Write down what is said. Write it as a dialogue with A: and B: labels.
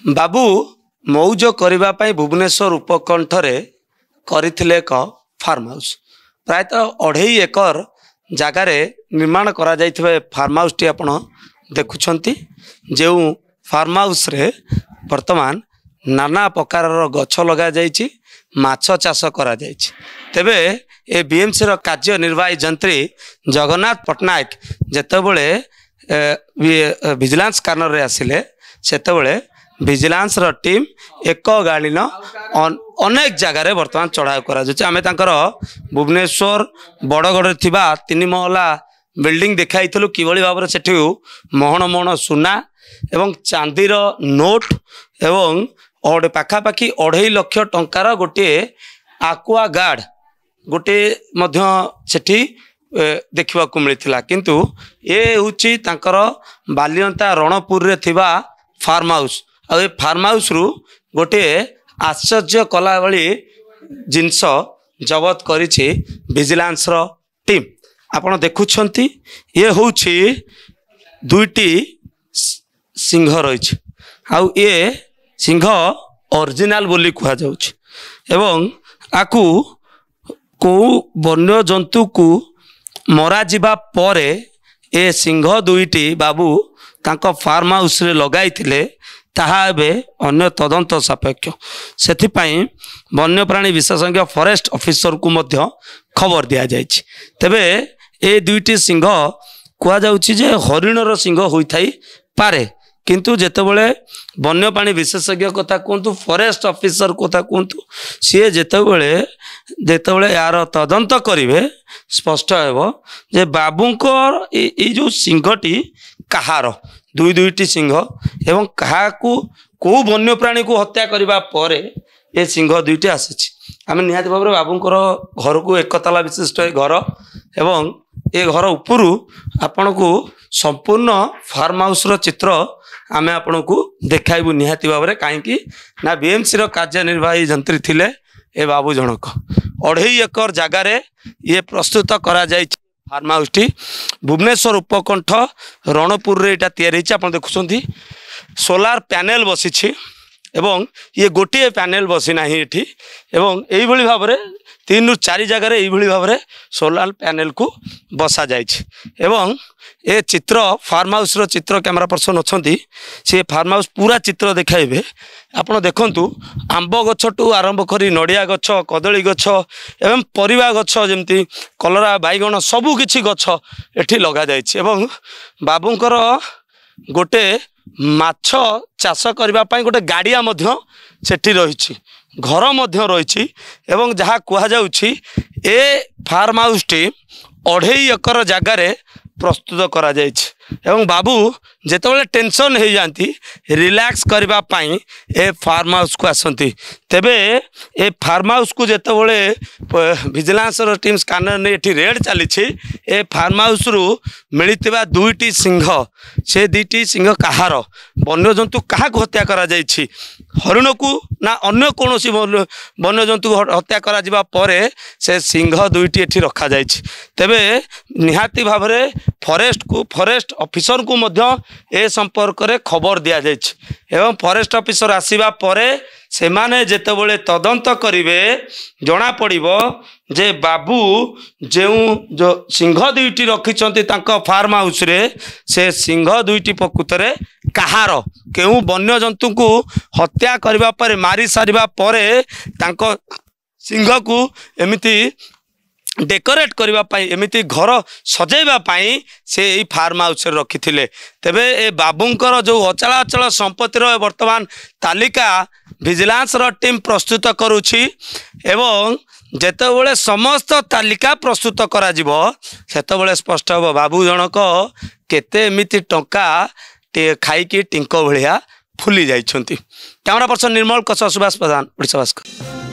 A: बाबू मौज करने भुवनेश्वर उपकंठरे करथिले एक फार्म हाउस प्रायतः 2.5 एकर जगार निर्माण करा जाइथिबे फार्म हाउस टी आपण देखुछंती। जो फार्म हाउस रे वर्तमान नाना प्रकार गछ लगा जाइछि, माछ चाष करा जाइछि। तेबे ए बीएमसी रो कार्यनिर्वाही जंत्री जगन्नाथ पट्टनायक जेतेबेले विजिलेंस कार्नर रे आसिले सेतेबेले विजिलेंस रो टीम एक गाड़ी न अनेक जगार बर्तमान चढ़ाऊ करा आमे तांकर भुवनेश्वर बड़गढ़ थिबा 3 महला बिल्डिंग देखाइथलु किभली भाबरे सेठी मोहन मोहन सुना एवं चांदीर नोट एवं पाखापाखि 2.5 लाख टंकार गोटे आक्वा गार्ड गोटे मध्य सेठी देखा मिलता। किंतु ये हूँ तांकर बालियंता रणपुर रे थिबा फार्म हाउस आ फार्म हाउस रु गोटे आश्चर्य कला वाली जिनस जबत करिछि विजिलेंस रो टीम। आपण देखुछंती ये हूँ दुईटी सिंह रही आउ ये सिंह ओरिजिनल बोली कहा जाउछि एवं आकु को वन्य जंतु को मरा जिबा परे ए सिंह दुईटी बाबू तांको फार्म हाउस रे लगाई थिले ताहा एबे अन्य तदंत सापेक्ष सेथिपाई वन्यप्राणी विशेषज्ञ फॉरेस्ट ऑफिसर को मध्य खबर दिया जाइछि। तेबे ए दुईटी सिंह कहा जाउछि जे हरिणर सिंह होइथाई पारे, किंतु जेतेबेले वन्यप्राणी विशेषज्ञ कथा कहतु फॉरेस्ट ऑफिसर कथा कहतु सी जेतेबेले यार तदंत करिवे स्पष्ट हेबो जे बाबूंकर ए जो सिंहटी कहार दुईटी सिंह एवं कहाकू को वन्यप्राणी को हत्या करबा परे ए सिंह दुईटी आसीछि। आमे निहाती भाबरे बाबूंकर घर को एकतला विशिष्ट घर एवं ए घर उपरु आपण को संपूर्ण फार्म हाउस रो चित्र आमे आपण को देखाइबु निहाती भाबरे काहेकि ना बीएमसी रो कार्यनिर्वाही जंत्री थिले ए बाबू जनक 2.5 एकर जगार ये प्रस्तुत करा जाय फार्म हाउस टी भुवनेश्वर उपकंठ रणपुर रे एटा तयारी होइछि। आपण देखुछंती सोलार पैनल बसिछि एवं ये गोटे पैनल बसी नाही एठी एवं एई भली भाबरे 3 ରୁ 4 जगार एई भली भाबरे सोलार पैनल को बसा जाइछि एवं ए चित्र फार्म हाउस रो चित्र कैमरा पर्सन अछंती से फार्म हाउस पूरा चित्र देखाइबे। आपण देखंतु आंब गछ टू आरंभ करी नड़िया गछ कदली गछ एवं परिवा गछ जेमती कलरा बैगण सबु किछि गछ एठी लगा जाइछि एवं बाबूंकर गोटे माछ चाष करबा पई गोटे गाड़िया मध्य सेठी रहिछि, घर मध्य रहिछि एवं जहा कुहा जाउछि ए फार्म हाउस टी 2.5 एकर जगार प्रस्तुत करा जाइछि एवं बाबू जेतेबेले टेंशन हो जाती रिलैक्स करबा पई ए फार्म हाउस को आसंती। तेबे ए फार्म हाउस को जेतेबेले विजिलेंस रो टीम स्कैनर ने एठी रेड चली ए फार्म हाउस रु मिलितिबा दुईटी सिंह से दुईटी सिंह कहार वन्य जंतु कहा हत्या करा जाइछि हरिण को ना अन्य कोनोसी वन्य जंतु हत्या करा जिबा परे से सिंह दुईटी एठी रखा जाइछि। तेबे निहाती भाबरे फॉरेस्ट ऑफिसर को मध्य ए संपर्क रे खबर दिया जाइछि एवं फॉरेस्ट ऑफिसर आसीबा परे से माने जेतेबेले तदंत करिवे जना पड़िबो जे बाबू जो सिंह दुईटी रखिछंती तांको फार्म हाउस रे से सिंह दुईटी प्रकृतरे कहार केउ वन्य जंतु को हत्या करबा परे मारी सारिबा परे तांको सिंह को एमिति डेकोरेट करबा पाई एमिति घर सजेबा पाई से ई फार्म हाउस रखी थिले। तेबे ए बाबूंकर जो अचल संपत्तिर वर्तमान तालिका विजिलेंस रो टीम प्रस्तुत करुछि एवं जेतेबेले समस्त तालिका प्रस्तुत करा जिवो सेतेबेले स्पष्ट हो बाबू जनक केते एमिति टंका खाइकी टिंको भलिया फुली जाइछंती। कैमरा पर्सन निर्मल कस सुभाष प्रधान ओडिशा भास्कर।